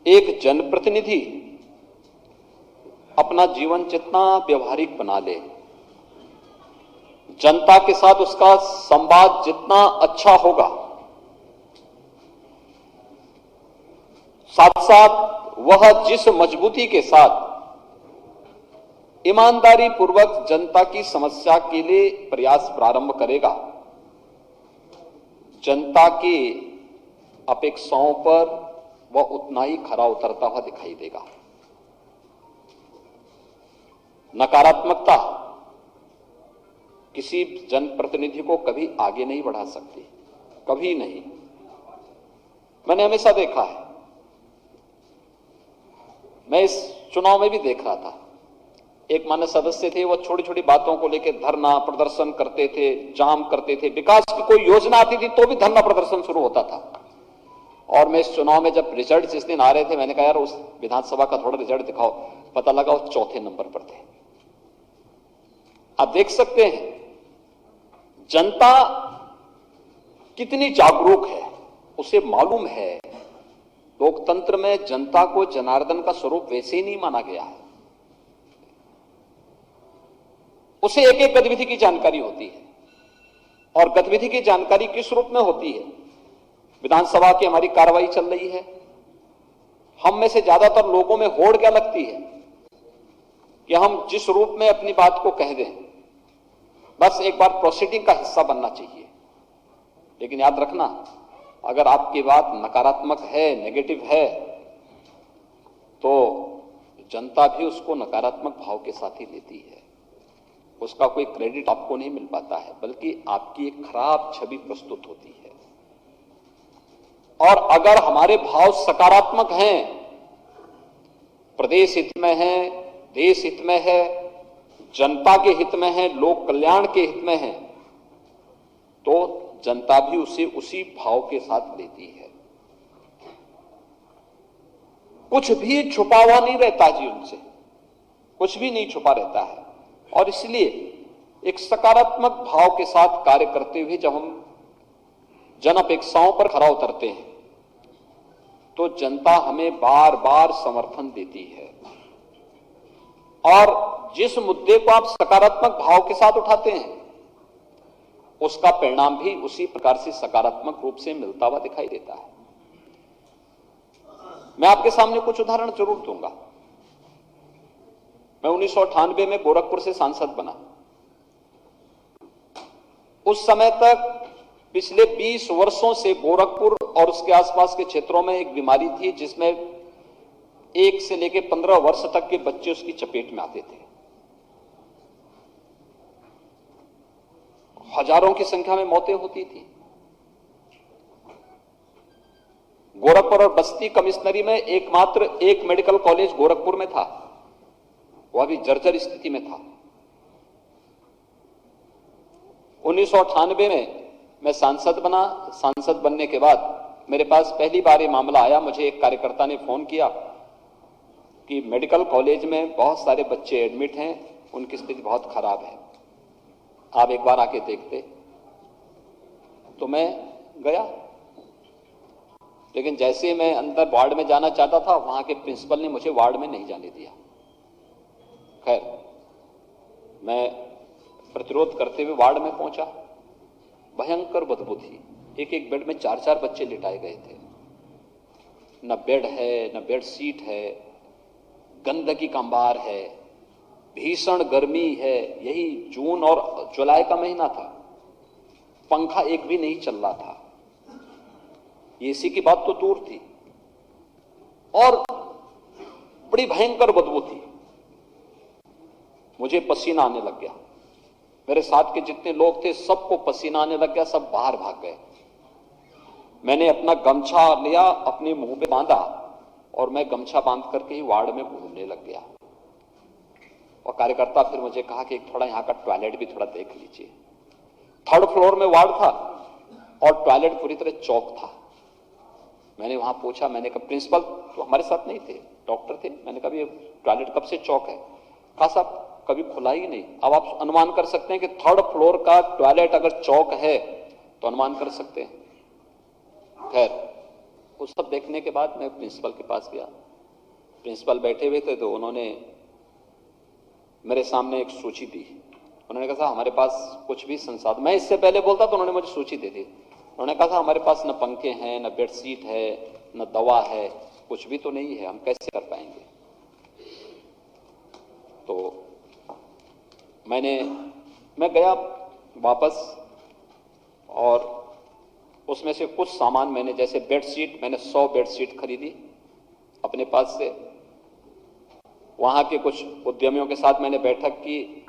एक जनप्रतिनिधि अपना जीवन जितना व्यवहारिक बना ले, जनता के साथ उसका संवाद जितना अच्छा होगा, साथ साथ वह जिस मजबूती के साथ ईमानदारी पूर्वक जनता की समस्या के लिए प्रयास प्रारंभ करेगा, जनता की अपेक्षाओं पर वह उतना ही खरा उतरता हुआ दिखाई देगा। नकारात्मकता किसी जनप्रतिनिधि को कभी आगे नहीं बढ़ा सकती, कभी नहीं। मैंने हमेशा देखा है, मैं इस चुनाव में भी देख रहा था, एक मान्य सदस्य थे, वो छोटी छोटी बातों को लेकर धरना प्रदर्शन करते थे, जाम करते थे। विकास की कोई योजना आती थी तो भी धरना प्रदर्शन शुरू होता था। और मैं इस चुनाव में जब रिजल्ट जिस दिन आ रहे थे, मैंने कहा यार उस विधानसभा का थोड़ा रिजल्ट दिखाओ। पता लगा वो चौथे नंबर पर थे। आप देख सकते हैं जनता कितनी जागरूक है, उसे मालूम है लोकतंत्र में जनता को जनार्दन का स्वरूप वैसे ही नहीं माना गया है। उसे एक एक गतिविधि की जानकारी होती है, और गतिविधि की जानकारी किस रूप में होती है। विधानसभा की हमारी कार्रवाई चल रही है, हम में से ज्यादातर लोगों में होड़ क्या लगती है कि हम जिस रूप में अपनी बात को कह दें, बस एक बार प्रोसीडिंग का हिस्सा बनना चाहिए। लेकिन याद रखना, अगर आपकी बात नकारात्मक है, नेगेटिव है, तो जनता भी उसको नकारात्मक भाव के साथ ही लेती है। उसका कोई क्रेडिट आपको नहीं मिल पाता है, बल्कि आपकी एक खराब छवि प्रस्तुत होती है। और अगर हमारे भाव सकारात्मक हैं, प्रदेश हित में है, देश हित में है, जनता के हित में है, लोक कल्याण के हित में है, तो जनता भी उसे उसी भाव के साथ लेती है। कुछ भी छुपा हुआ नहीं रहता जी, उनसे कुछ भी नहीं छुपा रहता है। और इसलिए एक सकारात्मक भाव के साथ कार्य करते हुए जब हम जन अपेक्षाओं पर खरा उतरते हैं, तो जनता हमें बार बार समर्थन देती है। और जिस मुद्दे को आप सकारात्मक भाव के साथ उठाते हैं, उसका परिणाम भी उसी प्रकार से सकारात्मक रूप से मिलता हुआ दिखाई देता है। मैं आपके सामने कुछ उदाहरण जरूर दूंगा। मैं 1998 में गोरखपुर से सांसद बना। उस समय तक पिछले 20 वर्षों से गोरखपुर और उसके आसपास के क्षेत्रों में एक बीमारी थी जिसमें 1 से लेकर 15 वर्ष तक के बच्चे उसकी चपेट में आते थे। हजारों की संख्या में मौतें होती थी। गोरखपुर और बस्ती कमिश्नरी में एकमात्र एक मेडिकल कॉलेज गोरखपुर में था, वह भी जर्जर स्थिति में था। 1998 में मैं सांसद बना। सांसद बनने के बाद मेरे पास पहली बार ये मामला आया। मुझे एक कार्यकर्ता ने फोन किया कि मेडिकल कॉलेज में बहुत सारे बच्चे एडमिट हैं, उनकी स्थिति बहुत खराब है, आप एक बार आके देखते। तो मैं गया, लेकिन जैसे मैं अंदर वार्ड में जाना चाहता था, वहां के प्रिंसिपल ने मुझे वार्ड में नहीं जाने दिया। खैर, मैं प्रतिरोध करते हुए वार्ड में पहुंचा। भयंकर बदबू थी। एक एक बेड में 4-4 बच्चे लिटाए गए थे। न बेड है, न बेड सीट है, गंदगी का अंबार है, भीषण गर्मी है। यही जून और जुलाई का महीना था, पंखा एक भी नहीं चल रहा था। एसी की बात तो दूर थी, और बड़ी भयंकर बदबू थी। मुझे पसीना आने लग गया। मेरे साथ के जितने लोग थे सबको पसीना आने लग गया, सब बाहर भाग गए। मैंने अपना गमछा लिया, अपने मुंह पे बांधा, और मैं गमछा बांध करके ही वार्ड में घूमने लग गया। और कार्यकर्ता फिर मुझे कहा कि थोड़ा यहाँ का टॉयलेट भी थोड़ा देख लीजिए। 3rd फ्लोर में वार्ड था और टॉयलेट पूरी तरह चौक था। मैंने वहां पूछा, मैंने कहा प्रिंसिपल तो हमारे साथ नहीं थे, डॉक्टर थे। मैंने कहा ये टॉयलेट कब से चौक है? कहा साहब कभी खुला ही नहीं। अब आप अनुमान कर सकते हैं कि 3rd फ्लोर का टॉयलेट अगर चौक है तो अनुमान कर सकते हैं। खैर, वो सब देखने के बाद मैं प्रिंसिपल के पास गया। प्रिंसिपल बैठे हुए थे तो उन्होंने मेरे सामने एक सूची दी। उन्होंने कहा हमारे पास कुछ भी संसाधन, मैं इससे पहले बोलता तो उन्होंने मुझे सूची दे दी। उन्होंने कहा था हमारे पास न पंखे हैं, न बेडशीट है, न दवा है, कुछ भी तो नहीं है, हम कैसे कर पाएंगे। तो मैं गया वापस और उसमें से कुछ सामान मैंने, जैसे बेडशीट, मैंने 100 बेडशीट खरीदी अपने पास से। वहां के कुछ उद्यमियों के साथ मैंने बैठक की।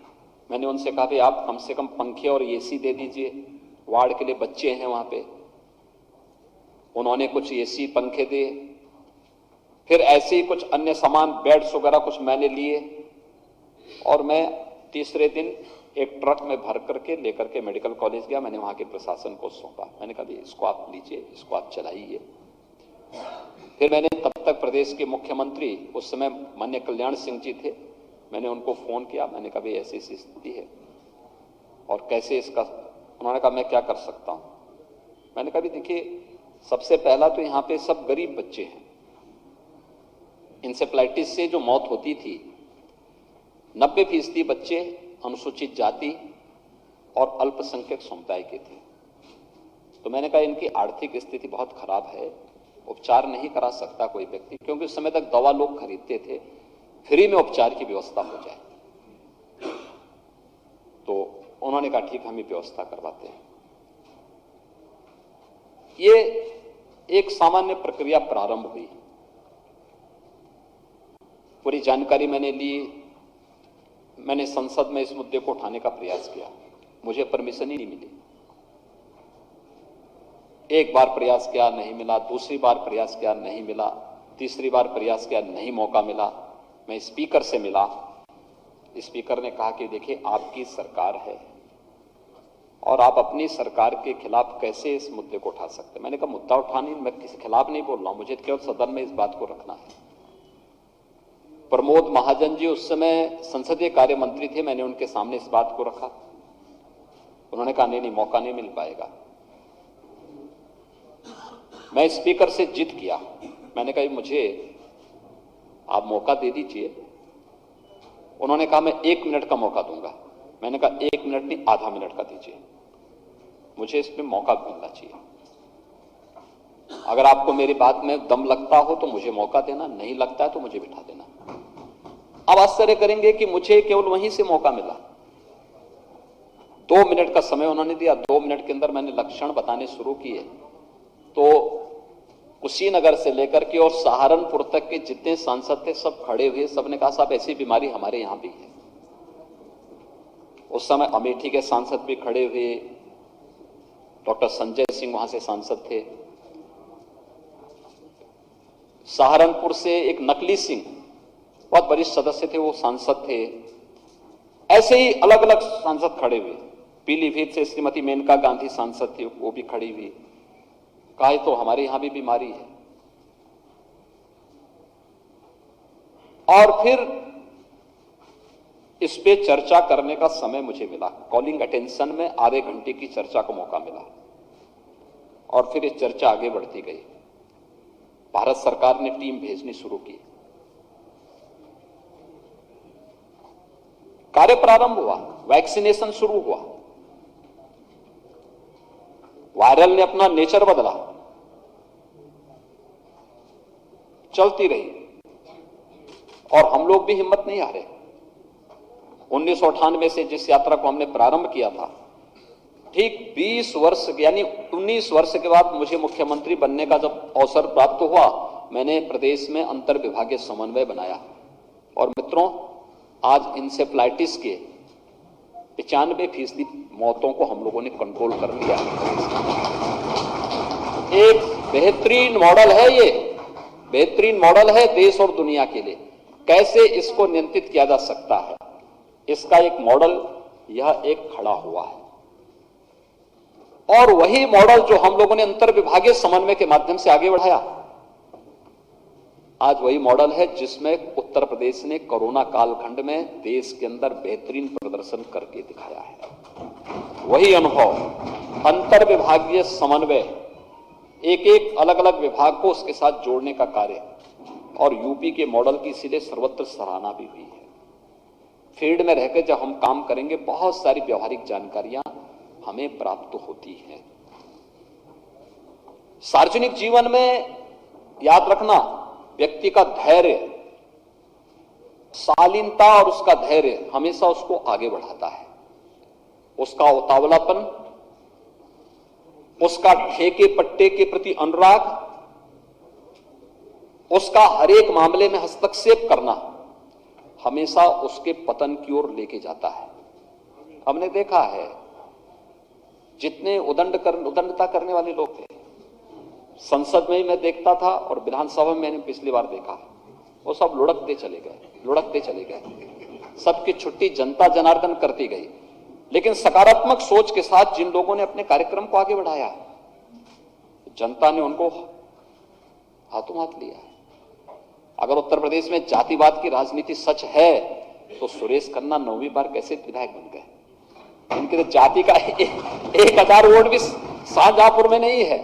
मैंने उनसे कहा कि आप कम से कम पंखे और एसी दे दीजिए, वार्ड के लिए बच्चे हैं वहां पे। उन्होंने कुछ एसी पंखे दिए। फिर ऐसे ही कुछ अन्य सामान, बेड्स वगैरह कुछ मैंने लिए और मैं तीसरे दिन एक ट्रक में भर करके लेकर के मेडिकल कॉलेज गया। मैंने वहां के प्रशासन को सौंपा। मैंने कहा इसको आप लीजिए, इसको आप चलाइए। फिर मैंने तब तक प्रदेश के मुख्यमंत्री, उस समय माननीय कल्याण सिंह जी थे, मैंने उनको फोन किया। मैंने कहा ऐसी ऐसी स्थिति है और कैसे इसका। उन्होंने कहा मैं क्या कर सकता हूं। मैंने कहा देखिए, सबसे पहला तो यहां पे सब गरीब बच्चे हैं। इंसेफ्लाइटिस से जो मौत होती थी 90% बच्चे अनुसूचित जाति और अल्पसंख्यक समुदाय के थे। तो मैंने कहा इनकी आर्थिक स्थिति बहुत खराब है, उपचार नहीं करा सकता कोई व्यक्ति, क्योंकि उस समय तक दवा लोग खरीदते थे, फ्री में उपचार की व्यवस्था हो जाए। तो उन्होंने कहा ठीक, हम ही व्यवस्था करवाते हैं। ये एक सामान्य प्रक्रिया प्रारंभ हुई। पूरी जानकारी मैंने ली। मैंने संसद में इस मुद्दे को उठाने का प्रयास किया, मुझे परमिशन ही नहीं मिली। एक बार प्रयास किया, नहीं मिला। दूसरी बार प्रयास किया, नहीं मिला। तीसरी बार प्रयास किया, नहीं मौका मिला। मैं स्पीकर से मिला। स्पीकर ने कहा कि देखिए आपकी सरकार है और आप अपनी सरकार के खिलाफ कैसे इस मुद्दे को उठा सकते हैं। मैंने कहा मुद्दा उठाने, मैं किसी खिलाफ नहीं बोल रहा हूं, मुझे केवल सदन में इस बात को रखना है। प्रमोद महाजन जी उस समय संसदीय कार्य मंत्री थे। मैंने उनके सामने इस बात को रखा। उन्होंने कहा नहीं, मौका नहीं मिल पाएगा। मैं स्पीकर से जिद किया। मैंने कहा मुझे आप मौका दे दीजिए। उन्होंने कहा मैं 1 मिनट का मौका दूंगा। मैंने कहा 1 मिनट नहीं, आधा मिनट का दीजिए, मुझे इसमें मौका मिलना चाहिए। अगर आपको मेरी बात में दम लगता हो तो मुझे मौका देना, नहीं लगता है तो मुझे बिठा देना। अब आश्चर्य करेंगे कि मुझे केवल वहीं से मौका मिला। 2 मिनट का समय उन्होंने दिया। 2 मिनट के अंदर मैंने लक्षण बताने शुरू किए तो कुशीनगर से लेकर के और सहारनपुर तक के जितने सांसद थे सब खड़े हुए। सबने कहा साहब ऐसी बीमारी हमारे यहां भी है। उस समय अमेठी के सांसद भी खड़े हुए, डॉक्टर संजय सिंह वहां से सांसद थे। सहारनपुर से एक नकली सिंह, बहुत वरिष्ठ सदस्य थे, वो सांसद थे। ऐसे ही अलग अलग सांसद खड़े हुए। पीलीभीत से श्रीमती मेनका गांधी सांसद थी, वो भी खड़ी हुई। कहा तो हमारे यहां भी बीमारी है। और फिर इस पे चर्चा करने का समय मुझे मिला। कॉलिंग अटेंशन में आधे घंटे की चर्चा का मौका मिला और फिर ये चर्चा आगे बढ़ती गई। भारत सरकार ने टीम भेजनी शुरू की। कार्य प्रारंभ हुआ, वैक्सीनेशन शुरू हुआ। वायरल ने अपना नेचर बदला, चलती रही और हम लोग भी हिम्मत नहीं हारे। 1998 से जिस यात्रा को हमने प्रारंभ किया था, ठीक 20 वर्ष यानी 19 वर्ष के बाद मुझे मुख्यमंत्री बनने का जब अवसर प्राप्त हुआ, मैंने प्रदेश में अंतर विभागीय समन्वय बनाया। और मित्रों, आज इंसेफ्लाइटिस के 95% मौतों को हम लोगों ने कंट्रोल कर लिया। एक बेहतरीन मॉडल है, ये बेहतरीन मॉडल है देश और दुनिया के लिए। कैसे इसको नियंत्रित किया जा सकता है, इसका एक मॉडल यह एक खड़ा हुआ है। और वही मॉडल जो हम लोगों ने अंतर विभागीय समन्वय के माध्यम से आगे बढ़ाया, आज वही मॉडल है जिसमें उत्तर प्रदेश ने कोरोना कालखंड में देश के अंदर बेहतरीन प्रदर्शन करके दिखाया है। वही अनुभव, अंतर विभागीय समन्वय, एक एक अलग अलग विभाग को उसके साथ जोड़ने का कार्य और यूपी के मॉडल की इसीलिए सर्वत्र सराहना भी हुई है। फील्ड में रहकर जब हम काम करेंगे बहुत सारी व्यवहारिक जानकारियां हमें प्राप्त होती हैं। सार्वजनिक जीवन में याद रखना, व्यक्ति का धैर्य, शालीनता और उसका धैर्य हमेशा उसको आगे बढ़ाता है। उसका उतावलापन, उसका ठेके पट्टे के प्रति अनुराग, उसका हर एक मामले में हस्तक्षेप करना हमेशा उसके पतन की ओर लेके जाता है। हमने देखा है जितने उदंडता करने वाले लोग थे, संसद में ही मैं देखता था और विधानसभा में मैंने पिछली बार देखा, वो सब लुढ़कते चले गए। सबकी छुट्टी जनता जनार्दन करती गई। लेकिन सकारात्मक सोच के साथ जिन लोगों ने अपने कार्यक्रम को आगे बढ़ाया, जनता ने उनको हाथों हाथ लिया है। अगर उत्तर प्रदेश में जातिवाद की राजनीति सच है तो सुरेश खन्ना 9वीं बार कैसे विधायक बन गए? इनके तो जाति का 1000 वोट भी शाहजहांपुर में नहीं है।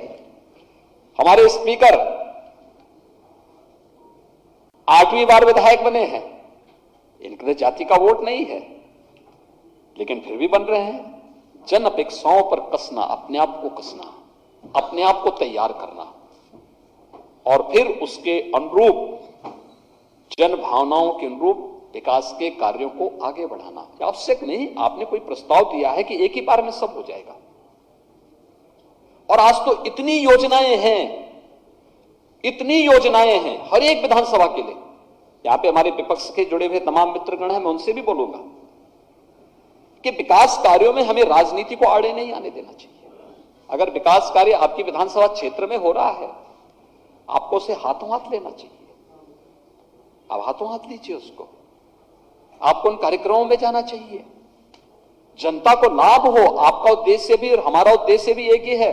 हमारे स्पीकर 8वीं बार विधायक बने हैं, इनके तो जाति का वोट नहीं है, लेकिन फिर भी बन रहे हैं। जन अपेक्षाओं पर कसना, अपने आप को कसना, अपने आप को तैयार करना और फिर उसके अनुरूप, जन भावनाओं के अनुरूप विकास के कार्यों को आगे बढ़ाना आवश्यक नहीं। आपने कोई प्रस्ताव दिया है कि एक ही बार में सब हो जाएगा, और आज तो इतनी योजनाएं हैं हर एक विधानसभा के लिए। यहां पे हमारे विपक्ष के जुड़े हुए तमाम मित्रगण हैं, मैं उनसे भी बोलूंगा कि विकास कार्यों में हमें राजनीति को आड़े नहीं आने देना चाहिए। अगर विकास कार्य आपकी विधानसभा क्षेत्र में हो रहा है, आपको उसे हाथों हाथ लेना चाहिए। आप हाथों हाथ लीजिए उसको, आपको उन कार्यक्रमों में जाना चाहिए, जनता को लाभ हो। आपका उद्देश्य भी और हमारा उद्देश्य भी एक ही है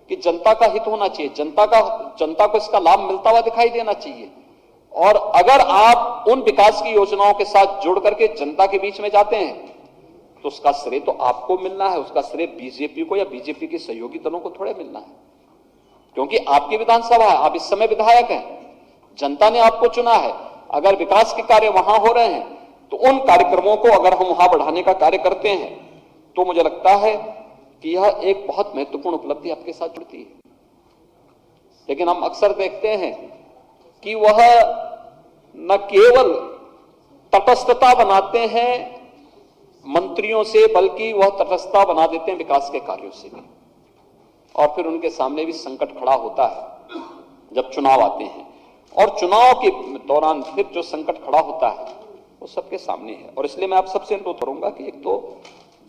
कि जनता का हित होना चाहिए, जनता को इसका लाभ मिलता हुआ दिखाई देना चाहिए। और अगर आप उन विकास की योजनाओं के साथ जुड़ करके जनता के बीच में जाते हैं तो उसका श्रेय तो आपको मिलना है, उसका श्रेय बीजेपी को या बीजेपी के सहयोगी दलों को थोड़े मिलना है, क्योंकि आपकी विधानसभा है, आप इस समय विधायक हैं, जनता ने आपको चुना है। अगर विकास के कार्य वहां हो रहे हैं तो उन कार्यक्रमों को अगर हम वहां बढ़ाने का कार्य करते हैं तो मुझे लगता है कि यह एक बहुत महत्वपूर्ण उपलब्धि आपके साथ जुड़ती है। लेकिन हम अक्सर देखते हैं कि वह न केवल तटस्थता बनाते हैं मंत्रियों से, बल्कि वह तटस्थता बना देते हैं विकास के कार्यों से भी। और फिर उनके सामने भी संकट खड़ा होता है जब चुनाव आते हैं, और चुनाव के दौरान फिर जो संकट खड़ा होता है वो सबके सामने है। और इसलिए मैं आप सबसे अनुरोध करूंगा कि एक तो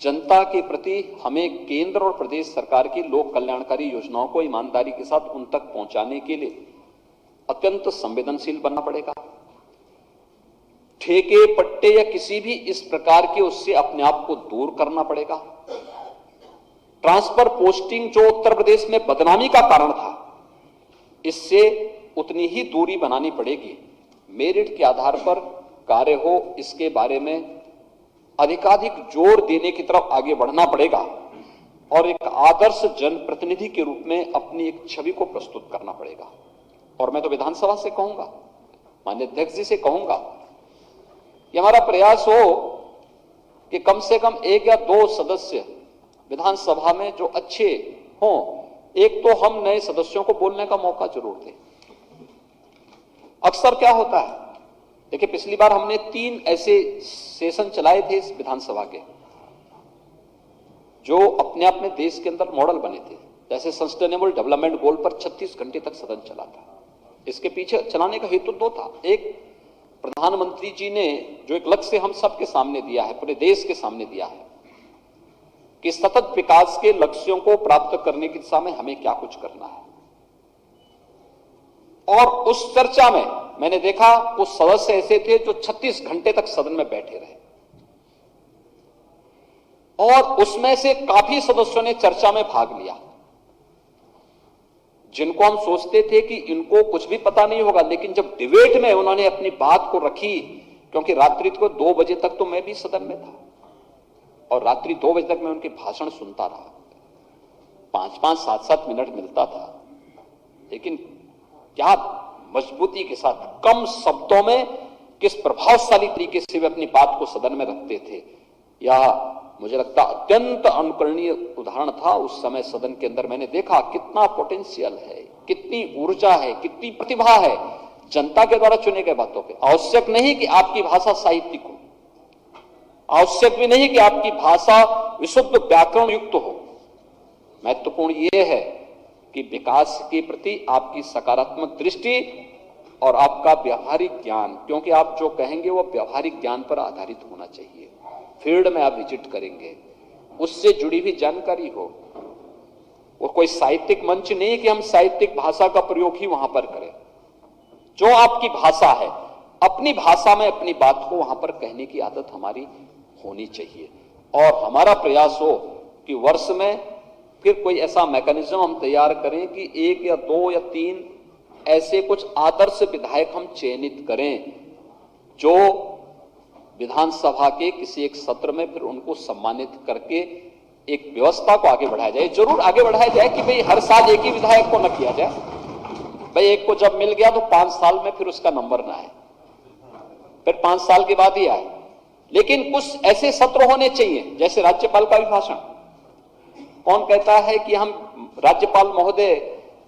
जनता के प्रति हमें केंद्र और प्रदेश सरकार की लोक कल्याणकारी योजनाओं को ईमानदारी के साथ उन तक पहुंचाने के लिए अत्यंत संवेदनशील बनना पड़ेगा। ठेके पट्टे या किसी भी इस प्रकार के उससे अपने आप को दूर करना पड़ेगा। ट्रांसफर पोस्टिंग जो उत्तर प्रदेश में बदनामी का कारण था, इससे उतनी ही दूरी बनानी पड़ेगी। मेरिट के आधार पर कार्य हो, इसके बारे में अधिकाधिक जोर देने की तरफ आगे बढ़ना पड़ेगा और एक आदर्श जनप्रतिनिधि के रूप में अपनी एक छवि को प्रस्तुत करना पड़ेगा। और मैं तो विधानसभा से कहूंगा, माननीय अध्यक्ष जी से कहूंगा कि हमारा प्रयास हो कि कम से कम 1 या 2 सदस्य विधानसभा में जो अच्छे हों, एक तो हम नए सदस्यों को बोलने का मौका जरूर दें। अक्सर क्या होता है, देखिए पिछली बार हमने 3 ऐसे सेशन चलाए थे इस विधानसभा के जो अपने आप में देश के अंदर मॉडल बने थे। जैसे सस्टेनेबल डेवलपमेंट गोल पर 36 घंटे तक सदन चला था। इसके पीछे चलाने का हेतु 2 था। एक, प्रधानमंत्री जी ने जो एक लक्ष्य हम सबके सामने दिया है, पूरे देश के सामने दिया है कि सतत विकास के लक्ष्यों को प्राप्त करने की दिशा में हमें क्या कुछ करना है। और उस चर्चा में मैंने देखा कुछ सदस्य ऐसे थे जो 36 घंटे तक सदन में बैठे रहे, और उसमें से काफी सदस्यों ने चर्चा में भाग लिया, जिनको हम सोचते थे कि इनको कुछ भी पता नहीं होगा, लेकिन जब डिबेट में उन्होंने अपनी बात को रखी, क्योंकि रात्रि को 2 बजे तक तो मैं भी सदन में था और रात्रि 2 बजे तक मैं उनके भाषण सुनता रहा, 5-5, 7-7 मिनट मिलता था, लेकिन क्या मजबूती के साथ, कम शब्दों में किस प्रभावशाली तरीके से वे अपनी बात को सदन में रखते थे, यह मुझे लगता अत्यंत अनुकरणीय उदाहरण था। उस समय सदन के अंदर मैंने देखा कितना पोटेंशियल है, कितनी ऊर्जा है, कितनी प्रतिभा है जनता के द्वारा चुने गए बातों पे। आवश्यक नहीं कि आपकी भाषा साहित्यिक हो, आवश्यक भी नहीं कि आपकी भाषा विशुद्ध व्याकरण युक्त हो। महत्वपूर्ण यह है कि विकास के प्रति आपकी सकारात्मक दृष्टि और आपका व्यवहारिक ज्ञान, क्योंकि आप जो कहेंगे वो व्यवहारिक ज्ञान पर आधारित होना चाहिए। फील्ड में आप विजिट करेंगे, उससे जुड़ी हुई जानकारी हो। वो कोई साहित्यिक मंच नहीं कि हम साहित्यिक भाषा का प्रयोग ही वहां पर करें। जो आपकी भाषा है, अपनी भाषा में अपनी बात को वहां पर कहने की आदत हमारी होनी चाहिए। और हमारा प्रयास हो कि वर्ष में फिर कोई ऐसा मैकेनिज्म हम तैयार करें कि 1 या 2 या 3 ऐसे कुछ आदर्श विधायक हम चयनित करें, जो विधानसभा के किसी एक सत्र में फिर उनको सम्मानित करके एक व्यवस्था को आगे बढ़ाया जाए। जरूर आगे बढ़ाया जाए कि भाई हर साल एक ही विधायक को न किया जाए, भाई एक को जब मिल गया तो 5 साल में फिर उसका नंबर ना आए, फिर 5 साल के बाद ही आए। लेकिन कुछ ऐसे सत्र होने चाहिए, जैसे राज्यपाल का अभिभाषण। कौन कहता है कि हम राज्यपाल महोदय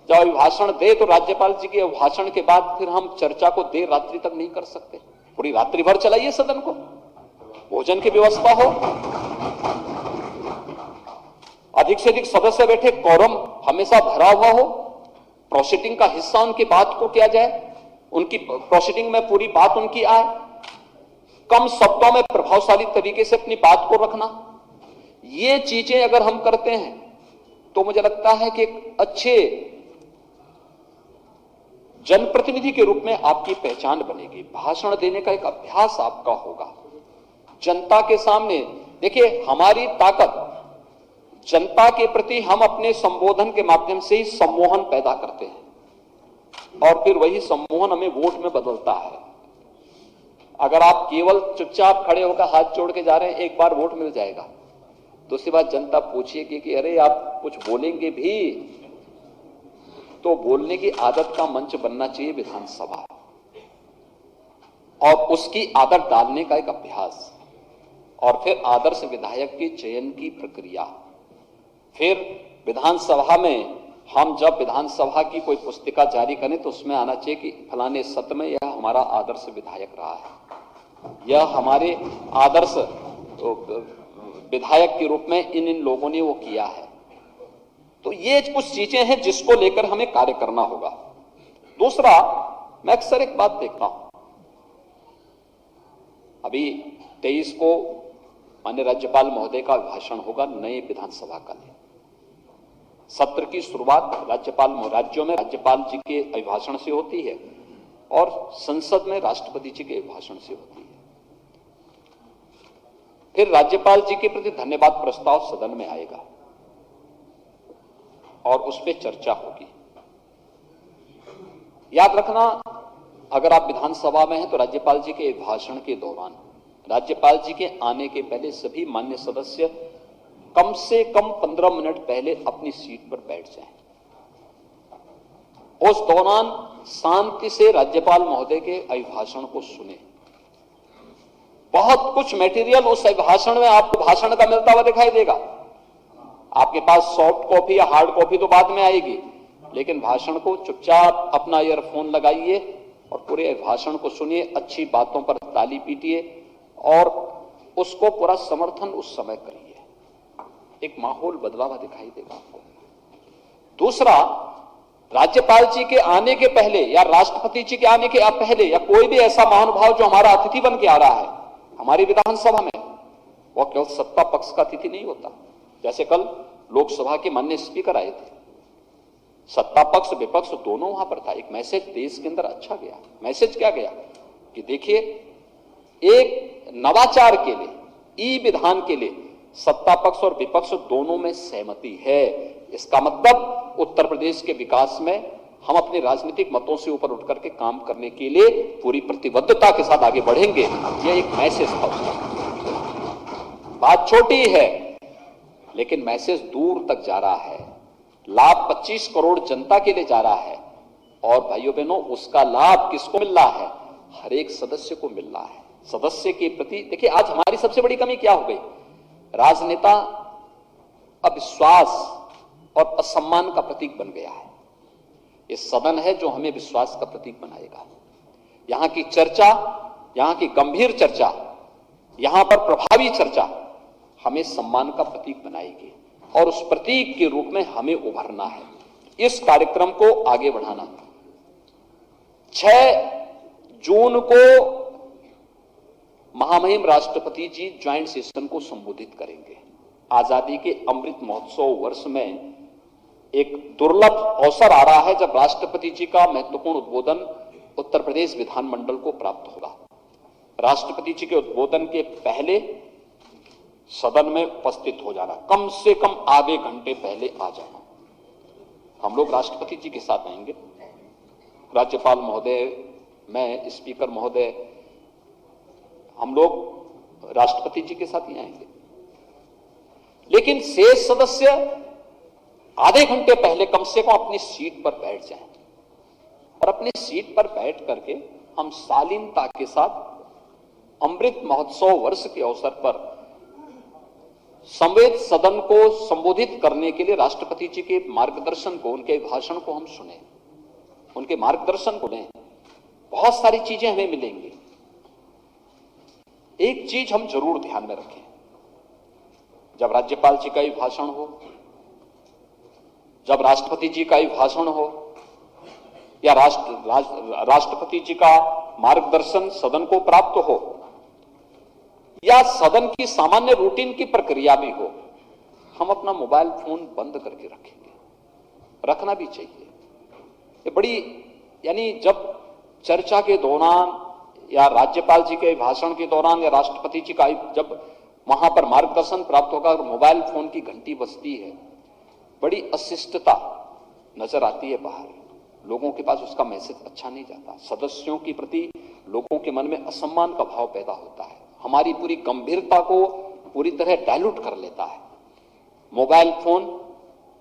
जब अभिभाषण दे तो राज्यपाल जी के अभिभाषण के बाद फिर हम चर्चा को देर रात्रि तक नहीं कर सकते? पूरी रात्रि भर चलाइए सदन को, भोजन की व्यवस्था हो, अधिक से अधिक सदस्य बैठे, कोरम हमेशा भरा हुआ हो, प्रोसीडिंग का हिस्सा उनकी बात को किया जाए, उनकी प्रोसीडिंग में पूरी बात उनकी आए, कम शब्दों में प्रभावशाली तरीके से अपनी बात को रखना। ये चीजें अगर हम करते हैं तो मुझे लगता है कि एक अच्छे जनप्रतिनिधि के रूप में आपकी पहचान बनेगी। भाषण देने का एक अभ्यास आपका होगा जनता के सामने। देखिए, हमारी ताकत जनता के प्रति हम अपने संबोधन के माध्यम से ही सम्मोहन पैदा करते हैं और फिर वही सम्मोहन हमें वोट में बदलता है। अगर आप केवल चुपचाप खड़े होकर हाथ जोड़ के जा रहे हैं, एक बार वोट मिल जाएगा, दूसरी बात जनता पूछिएगी कि अरे आप कुछ बोलेंगे भी, तो बोलने की आदत का मंच बनना चाहिए विधानसभा, और उसकी आदत डालने का एक अभ्यास, और फिर आदर्श विधायक के चयन की प्रक्रिया। फिर विधानसभा में हम जब विधानसभा की कोई पुस्तिका जारी करें तो उसमें आना चाहिए कि फलाने सत्र में यह हमारा आदर्श विधायक रहा है, यह हमारे आदर्श विधायक के रूप में इन लोगों ने वो किया है। तो ये कुछ चीजें हैं जिसको लेकर हमें कार्य करना होगा। दूसरा, मैं अक्सर एक बात देखता हूं, अभी 23 को माननीय राज्यपाल महोदय का भाषण होगा नए विधानसभा का। सत्र की शुरुआत राज्यों में राज्यपाल जी के अभिभाषण से होती है और संसद में राष्ट्रपति जी के अभिभाषण से होती है। फिर राज्यपाल जी के प्रति धन्यवाद प्रस्ताव सदन में आएगा और उस पर चर्चा होगी। याद रखना, अगर आप विधानसभा में हैं तो राज्यपाल जी के भाषण के दौरान, राज्यपाल जी के आने के पहले सभी मान्य सदस्य कम से कम 15 मिनट पहले अपनी सीट पर बैठ जाएं। उस दौरान शांति से राज्यपाल महोदय के अभिभाषण को सुने। बहुत कुछ मटेरियल उस अभिभाषण में आपको भाषण का मिलता हुआ दिखाई देगा। आपके पास सॉफ्ट कॉपी या हार्ड कॉपी तो बाद में आएगी, लेकिन भाषण को चुपचाप अपना ईयरफोन लगाइए और पूरे भाषण को सुनिए, अच्छी बातों पर ताली पीटिए और उसको पूरा समर्थन उस समय करिए। एक माहौल बदला हुआ दिखाई देगा आपको। दूसरा, राज्यपाल जी के आने के पहले या राष्ट्रपति जी के आने के पहले या कोई भी ऐसा महानुभाव जो हमारा अतिथि बन के आ रहा है हमारी विधानसभा में, वह केवल सत्ता पक्ष का अतिथि नहीं होता। जैसे कल लोकसभा के माननीय स्पीकर आए थे, सत्ता पक्ष विपक्ष दोनों वहां पर था। एक मैसेज देश के अंदर अच्छा गया। मैसेज क्या गया कि देखिए, एक नवाचार के लिए, ई विधान के लिए सत्ता पक्ष और विपक्ष दोनों में सहमति है। इसका मतलब उत्तर प्रदेश के विकास में हम अपने राजनीतिक मतों से ऊपर उठ करके काम करने के लिए पूरी प्रतिबद्धता के साथ आगे बढ़ेंगे। यह एक मैसेज था उसका। बात छोटी है लेकिन मैसेज दूर तक जा रहा है। लाभ 25 करोड़ जनता के लिए जा रहा है। और भाइयों बहनों, उसका लाभ किसको मिल रहा है? हर एक सदस्य को मिल रहा है। सदस्य के प्रति देखिए, आज हमारी सबसे बड़ी कमी क्या हो गई? राजनेता अविश्वास और असम्मान का प्रतीक बन गया है। ये सदन है जो हमें विश्वास का प्रतीक बनाएगा। यहां की चर्चा, यहां की गंभीर चर्चा, यहां पर प्रभावी चर्चा हमें सम्मान का प्रतीक बनाएगी और उस प्रतीक के रूप में हमें उभरना है, इस कार्यक्रम को आगे बढ़ाना। 6 जून को महामहिम राष्ट्रपति जी ज्वाइंट सेशन को संबोधित करेंगे। आजादी के अमृत महोत्सव वर्ष में एक दुर्लभ अवसर आ रहा है जब राष्ट्रपति जी का महत्वपूर्ण उद्बोधन उत्तर प्रदेश विधानमंडल को प्राप्त होगा। राष्ट्रपति जी के उद्बोधन के पहले सदन में उपस्थित हो जाना, कम से कम आधे घंटे पहले आ जाना। हम लोग राष्ट्रपति जी के साथ आएंगे, राज्यपाल महोदय, मैं, स्पीकर महोदय, हम लोग राष्ट्रपति जी के साथ ही आएंगे। लेकिन शेष सदस्य आधे घंटे पहले कम से कम अपनी सीट पर बैठ जाएं और अपनी सीट पर बैठ करके हम शालीनता के साथ अमृत महोत्सव वर्ष के अवसर पर संवेद सदन को संबोधित करने के लिए राष्ट्रपति जी के मार्गदर्शन को, उनके भाषण को हम सुने, उनके मार्गदर्शन को लें। बहुत सारी चीजें हमें मिलेंगी। एक चीज हम जरूर ध्यान में रखें, जब राज्यपाल जी का भी भाषण हो, जब राष्ट्रपति जी का भी भाषण हो या राष्ट्रपति जी का मार्गदर्शन सदन को प्राप्त हो या सदन की सामान्य रूटीन की प्रक्रिया भी हो, हम अपना मोबाइल फोन बंद करके रखेंगे, रखना भी चाहिए। ये बड़ी, यानी जब चर्चा के दौरान या राज्यपाल जी के भाषण के दौरान या राष्ट्रपति जी का जब वहां पर मार्गदर्शन प्राप्त होगा और मोबाइल फोन की घंटी बजती है, बड़ी अशिष्टता नजर आती है बाहर, लोगों के पास उसका मैसेज अच्छा नहीं जाता, सदस्यों के प्रति लोगों के मन में असम्मान का भाव पैदा होता है, हमारी पूरी गंभीरता को पूरी तरह डाइल्यूट कर लेता है। मोबाइल फोन,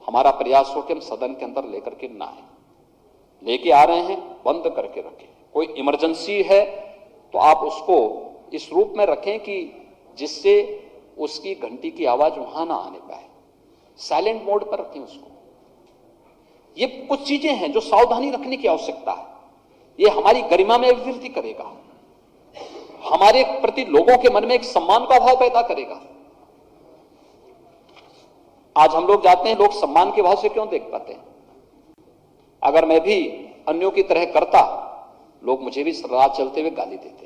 हमारा प्रयास हो कि हम सदन के अंदर लेकर के ना आए, लेके आ रहे हैं बंद करके रखें। कोई इमरजेंसी है तो आप उसको इस रूप में रखें कि जिससे उसकी घंटी की आवाज वहां ना आने पाए, साइलेंट मोड पर रखें उसको। ये कुछ चीजें हैं जो सावधानी रखने की आवश्यकता है। ये हमारी गरिमा में वृद्धि करेगा, हमारे प्रति लोगों के मन में एक सम्मान का भाव पैदा करेगा। आज हम लोग जाते हैं, लोग सम्मान के भाव से क्यों देख पाते हैं? अगर मैं भी अन्यों की तरह करता, लोग मुझे भी राह चलते हुए गाली देते।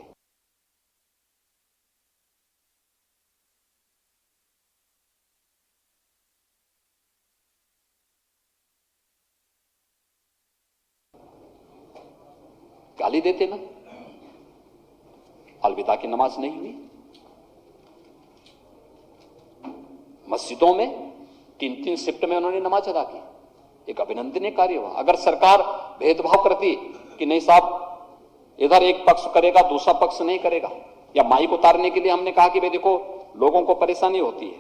गाली देते ना, अलविदा की नमाज नहीं हुई, मस्जिदों में 3-3 शिफ्ट में उन्होंने नमाज अदा की, एक अभिनंदनीय कार्य हुआ। अगर सरकार भेदभाव करती कि नहीं साहब इधर एक पक्ष करेगा दूसरा पक्ष नहीं करेगा, या माइक उतारने के लिए हमने कहा कि भाई देखो लोगों को परेशानी होती है,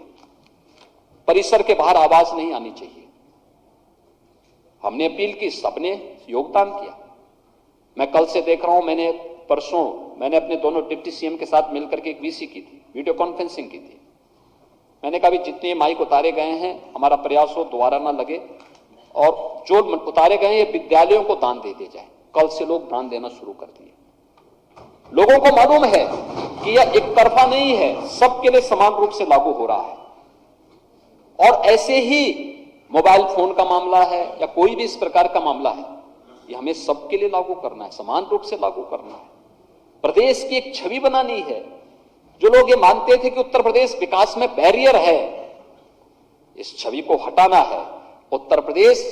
परिसर के बाहर आवाज नहीं आनी चाहिए, हमने अपील की, सबने योगदान किया। मैं कल से देख रहा हूं, परसों मैंने अपने दोनों डिप्टी सीएम के साथ मिलकर के एक वीसी की थी, वीडियो कॉन्फ्रेंसिंग की थी। मैंने कहा भी जितने माइक उतारे गए हैं हमारा प्रयास हो दोबारा ना लगे, और जो उतारे गए ये विद्यालयों को दान दे दिए जाए। कल से लोग दान देना शुरू कर दिए। लोगों को मालूम है कि यह एक तरफा नहीं है, सबके लिए समान रूप से लागू हो रहा है। और ऐसे ही मोबाइल फोन का मामला है या कोई भी इस प्रकार का मामला है, ये हमें सबके लिए लागू करना है, समान रूप से लागू करना है। प्रदेश की एक छवि बनानी है। जो लोग ये मानते थे कि उत्तर प्रदेश विकास में बैरियर है, इस छवि को हटाना है। उत्तर प्रदेश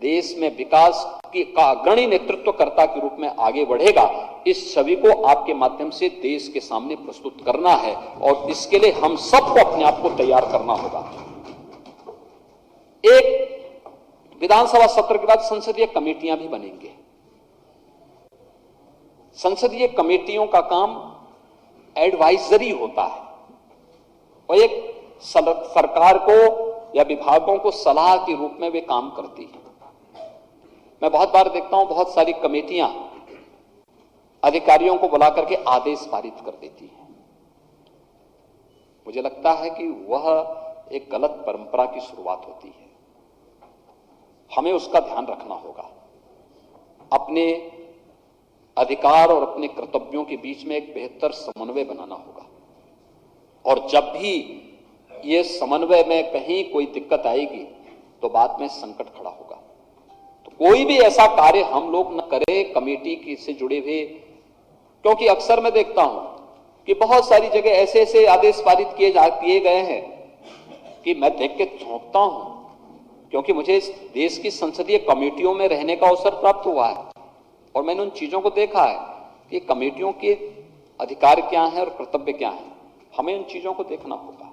देश में विकास का अग्रणी नेतृत्वकर्ता के रूप में आगे बढ़ेगा। इस छवि को आपके माध्यम से देश के सामने प्रस्तुत करना है और इसके लिए हम सबको अपने आप को तैयार करना होगा। एक विधानसभा सत्र के बाद संसदीय कमेटियां भी बनेंगे। संसदीय कमेटियों का काम एडवाइजरी होता है और एक सरकार को या विभागों को सलाह के रूप में वे काम करती है। मैं बहुत बार देखता हूं बहुत सारी कमेटियां अधिकारियों को बुला करके आदेश पारित कर देती हैं। मुझे लगता है कि वह एक गलत परंपरा की शुरुआत होती है। हमें उसका ध्यान रखना होगा। अपने अधिकार और अपने कर्तव्यों के बीच में एक बेहतर समन्वय बनाना होगा, और जब भी ये समन्वय में कहीं कोई दिक्कत आएगी तो बाद में संकट खड़ा होगा। तो कोई भी ऐसा कार्य हम लोग न करें कमेटी की से जुड़े हुए, क्योंकि अक्सर मैं देखता हूं कि बहुत सारी जगह ऐसे ऐसे आदेश पारित किए गए हैं कि मैं देख के चौंकता हूं, क्योंकि मुझे इस देश की संसदीय कमेटियों में रहने का अवसर प्राप्त हुआ है और मैंने उन चीजों को देखा है कि कमेटियों के अधिकार क्या हैं और कर्तव्य क्या हैं। हमें उन चीजों को देखना होगा।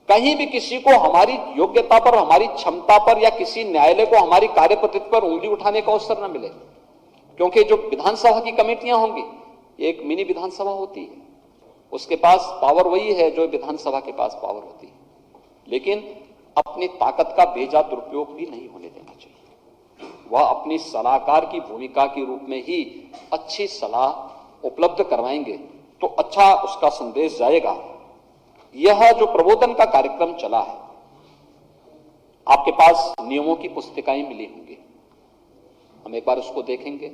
कहीं भी किसी को हमारी योग्यता पर, हमारी क्षमता पर या किसी न्यायालय को हमारी कार्यपद्धति पर उंगली उठाने का अवसर न मिले, क्योंकि जो विधानसभा की कमेटियां होंगी, एक मिनी विधानसभा होती है, उसके पास पावर वही है जो विधानसभा के पास पावर होती है, लेकिन अपनी ताकत का बेजा दुरुपयोग भी नहीं होने देना चाहिए। वह अपनी सलाहकार की भूमिका के रूप में ही अच्छी सलाह उपलब्ध करवाएंगे तो अच्छा उसका संदेश जाएगा। यह जो प्रबोधन का कार्यक्रम चला है, आपके पास नियमों की पुस्तिकाएं मिली होंगी, हम एक बार उसको देखेंगे।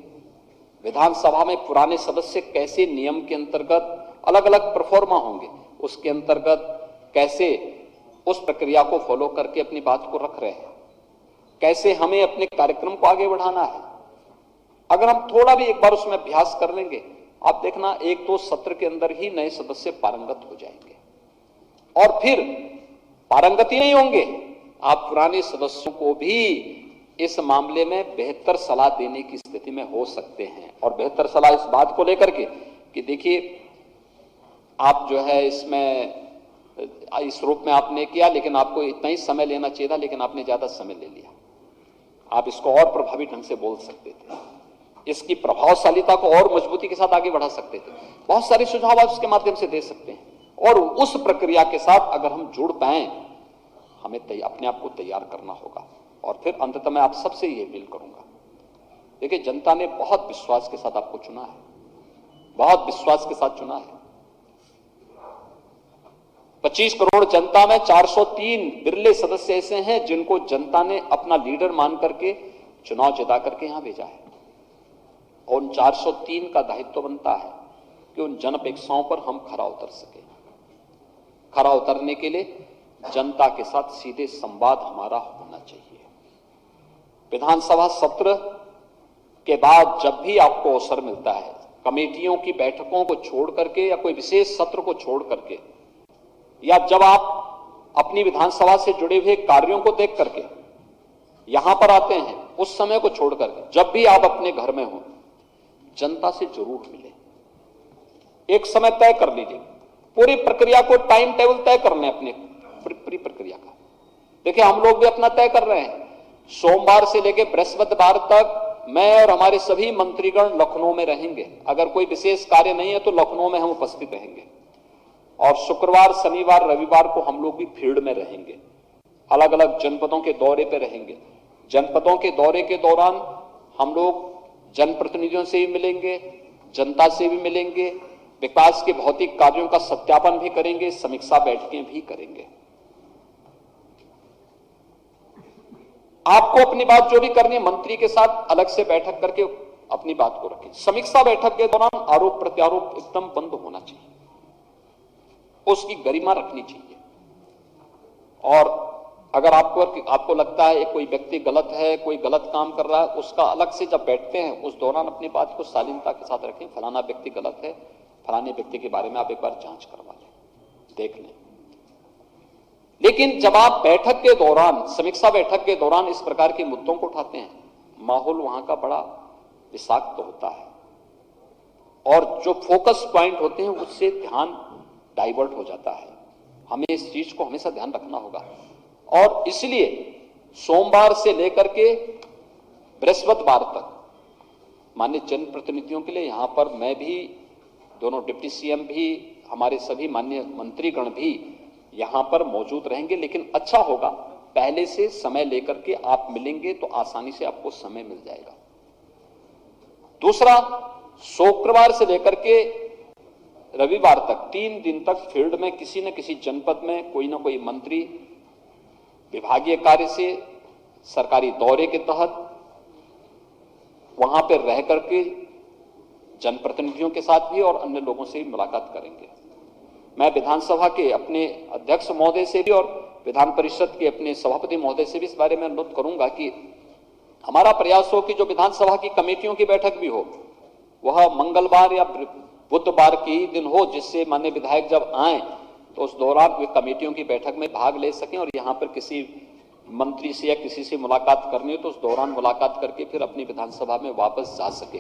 विधानसभा में पुराने सदस्य कैसे नियम के अंतर्गत अलग अलग परफॉर्मा होंगे, उसके अंतर्गत कैसे उस प्रक्रिया को फॉलो करके अपनी बात को रख रहे हैं, कैसे हमें अपने कार्यक्रम को आगे बढ़ाना है। अगर हम थोड़ा भी एक बार उसमें अभ्यास कर लेंगे, आप देखना एक दो सत्र के अंदर ही नए सदस्य पारंगत हो जाएंगे, और फिर पारंगत ही नहीं होंगे, आप पुराने सदस्यों को भी इस मामले में बेहतर सलाह देने की स्थिति में हो सकते हैं। और बेहतर सलाह इस बात को लेकर के कि देखिए आप जो है इसमें इस रूप में आपने किया, लेकिन आपको इतना ही समय लेना चाहिए था, लेकिन आपने ज्यादा समय ले लिया, आप इसको और प्रभावी ढंग से बोल सकते थे, इसकी प्रभावशालीता को और मजबूती के साथ आगे बढ़ा सकते थे। बहुत सारे सुझाव आप इसके माध्यम से दे सकते हैं, और उस प्रक्रिया के साथ अगर हम जुड़ पाए, हमें अपने आप को तैयार करना होगा। और फिर अंततः मैं आप सबसे ये अपील करूंगा, देखिए जनता ने बहुत विश्वास के साथ आपको चुना है, बहुत विश्वास के साथ चुना है। 25 करोड़ जनता में 403 बिरले सदस्य ऐसे हैं जिनको जनता ने अपना लीडर मान करके चुनाव जिता करके यहां भेजा है, और उन 403 का दायित्व बनता है कि उन जन अपेक्षाओं पर हम खरा उतर सके। खरा उतरने के लिए जनता के साथ सीधे संवाद हमारा होना चाहिए। विधानसभा सत्र के बाद जब भी आपको अवसर मिलता है, कमेटियों की बैठकों को छोड़ करके या कोई विशेष सत्र को छोड़ करके, या जब आप अपनी विधानसभा से जुड़े हुए कार्यों को देख करके यहां पर आते हैं, उस समय को छोड़ करके जब भी आप अपने घर में हो, जनता से जरूर मिले। एक समय तय कर लीजिए, पूरी प्रक्रिया को टाइम टेबल तय कर लें अपने पूरी प्रक्रिया का। देखिए हम लोग भी अपना तय कर रहे हैं, सोमवार से लेकर बृहस्पतिवार तक मैं और हमारे सभी मंत्रीगण लखनऊ में रहेंगे। अगर कोई विशेष कार्य नहीं है तो लखनऊ में हम उपस्थित रहेंगे, और शुक्रवार, शनिवार, रविवार को हम लोग भी फील्ड में रहेंगे, अलग अलग जनपदों के दौरे पे रहेंगे। जनपदों के दौरे के दौरान हम लोग जनप्रतिनिधियों से भी मिलेंगे, जनता से भी मिलेंगे, विकास के भौतिक कार्यों का सत्यापन भी करेंगे, समीक्षा बैठकें भी करेंगे। आपको अपनी बात जो भी करनी है मंत्री के साथ अलग से बैठक करके अपनी बात को रखें। समीक्षा बैठक के दौरान आरोप प्रत्यारोप एकदम बंद होना चाहिए, उसकी गरिमा रखनी चाहिए। और अगर आपको लगता है कोई व्यक्ति गलत है, कोई गलत काम कर रहा है, उसका अलग से जब बैठते हैं उस दौरान अपनी बात को शालीनता के साथ रखें। फलाना व्यक्ति गलत है, फलाने व्यक्ति के बारे में आप एक बार जांच करवा लें, देख लें। लेकिन जब आप बैठक के दौरान, समीक्षा बैठक के दौरान इस प्रकार के मुद्दों को उठाते हैं, माहौल वहां का बड़ा विषाक्त होता है, और जो फोकस पॉइंट होते हैं उससे ध्यान डाइवर्ट हो जाता है। हमें इस चीज को हमेशा ध्यान रखना होगा, और इसलिए सोमवार से लेकर के बृहस्पतिवार तक माननीय जनप्रतिनिधियों के लिए यहां पर मैं भी, दोनों डिप्टी सीएम भी, हमारे सभी माननीय मंत्रीगण भी यहां पर मौजूद रहेंगे। लेकिन अच्छा होगा पहले से समय लेकर के आप मिलेंगे तो आसानी से आपको समय मिल जाएगा। दूसरा, शुक्रवार से लेकर के रविवार तक 3 दिन तक फील्ड में किसी न किसी जनपद में कोई ना कोई मंत्री विभागीय कार्य से, सरकारी दौरे के तहत वहां पर रह करके जनप्रतिनिधियों के साथ भी और अन्य लोगों से भी मुलाकात करेंगे। मैं विधानसभा के अपने अध्यक्ष महोदय से भी और विधान परिषद के अपने सभापति महोदय से भी इस बारे में अनुरोध करूंगा कि हमारा प्रयास हो कि जो विधानसभा की कमेटियों की बैठक भी हो वह मंगलवार या बुधवार के ही दिन हो, जिससे माननीय विधायक जब आए तो उस दौरान वे कमेटियों की बैठक में भाग ले सकें और यहां पर किसी मंत्री से या किसी से मुलाकात करनी हो तो उस दौरान मुलाकात करके फिर अपनी विधानसभा में वापस जा सके।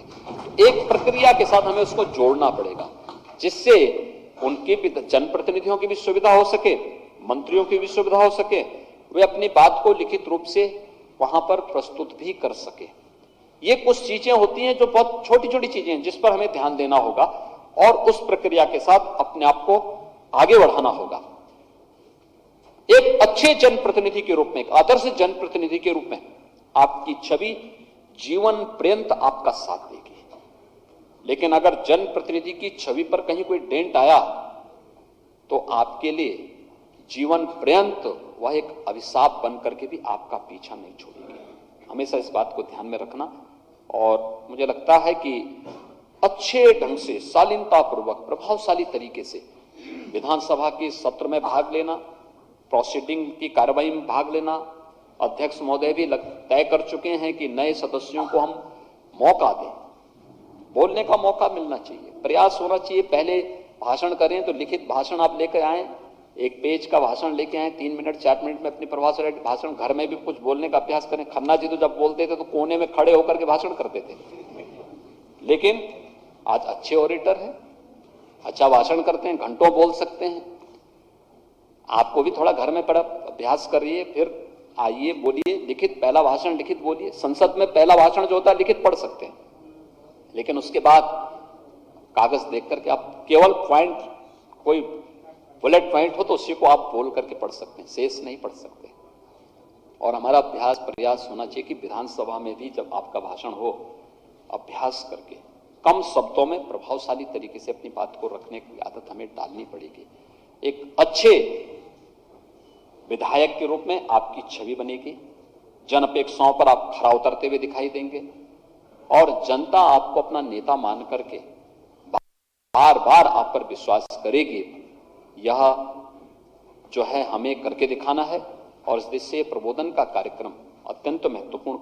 एक प्रक्रिया के साथ हमें उसको जोड़ना पड़ेगा, जिससे उनके जनप्रतिनिधियों की भी सुविधा हो सके, मंत्रियों की भी सुविधा हो सके, वे अपनी बात को लिखित रूप से वहां पर प्रस्तुत भी कर सके। ये कुछ चीजें होती हैं जो बहुत छोटी छोटी चीजें हैं जिस पर हमें ध्यान देना होगा और उस प्रक्रिया के साथ अपने आप को आगे बढ़ाना होगा। एक अच्छे जनप्रतिनिधि के रूप में, एक आदर्श जनप्रतिनिधि के रूप में आपकी छवि जीवन पर्यंत आपका साथ देगी। लेकिन अगर जनप्रतिनिधि की छवि पर कहीं कोई डेंट आया तो आपके लिए जीवन पर्यंत वह एक अभिशाप बन करके भी आपका पीछा नहीं छोड़ेगी। हमेशा इस बात को ध्यान में रखना। और मुझे लगता है कि अच्छे ढंग से, शालीनतापूर्वक, प्रभावशाली तरीके से विधानसभा के सत्र में भाग लेना, प्रोसीडिंग की कार्रवाई में भाग लेना। अध्यक्ष महोदय भी तय कर चुके हैं कि नए सदस्यों को हम मौका दें, बोलने का मौका मिलना चाहिए, प्रयास होना चाहिए। पहले भाषण करें तो लिखित भाषण आप लेकर आए, एक पेज का भाषण लेके आए, 3 मिनट 4 मिनट में अपनी प्रभावशाली भाषण। घर में भी कुछ बोलने का अभ्यास करें। खन्ना जी तो जब बोलते थे तो कोने में खड़े होकर के भाषण करते थे, लेकिन आज अच्छे ऑडिटर हैं, अच्छा भाषण करते हैं, घंटों बोल सकते हैं। आपको भी थोड़ा घर में बड़ा अभ्यास करिए, फिर आइए बोलिए, लिखित पहला भाषण लिखित बोलिए। संसद में पहला भाषण जो होता है लिखित पढ़ सकते हैं, लेकिन उसके बाद कागज देख करके आप केवल पॉइंट, कोई बुलेट पॉइंट हो तो उसी को आप बोल करके पढ़ सकते हैं, शेष नहीं पढ़ सकते। और हमारा अभ्यास प्रयास होना चाहिए कि विधानसभा में भी जब आपका भाषण हो, अभ्यास करके कम शब्दों में प्रभावशाली तरीके से अपनी बात को रखने की आदत हमें डालनी पड़ेगी। एक अच्छे विधायक के रूप में आपकी छवि बनेगी, जन अपेक्षाओं पर आप खरा उतरते हुए दिखाई देंगे और जनता आपको अपना नेता मान करके बार बार आप पर विश्वास करेगी। यह जो है हमें करके दिखाना है और इस दिशा से प्रबोधन का कार्यक्रम अत्यंत महत्वपूर्ण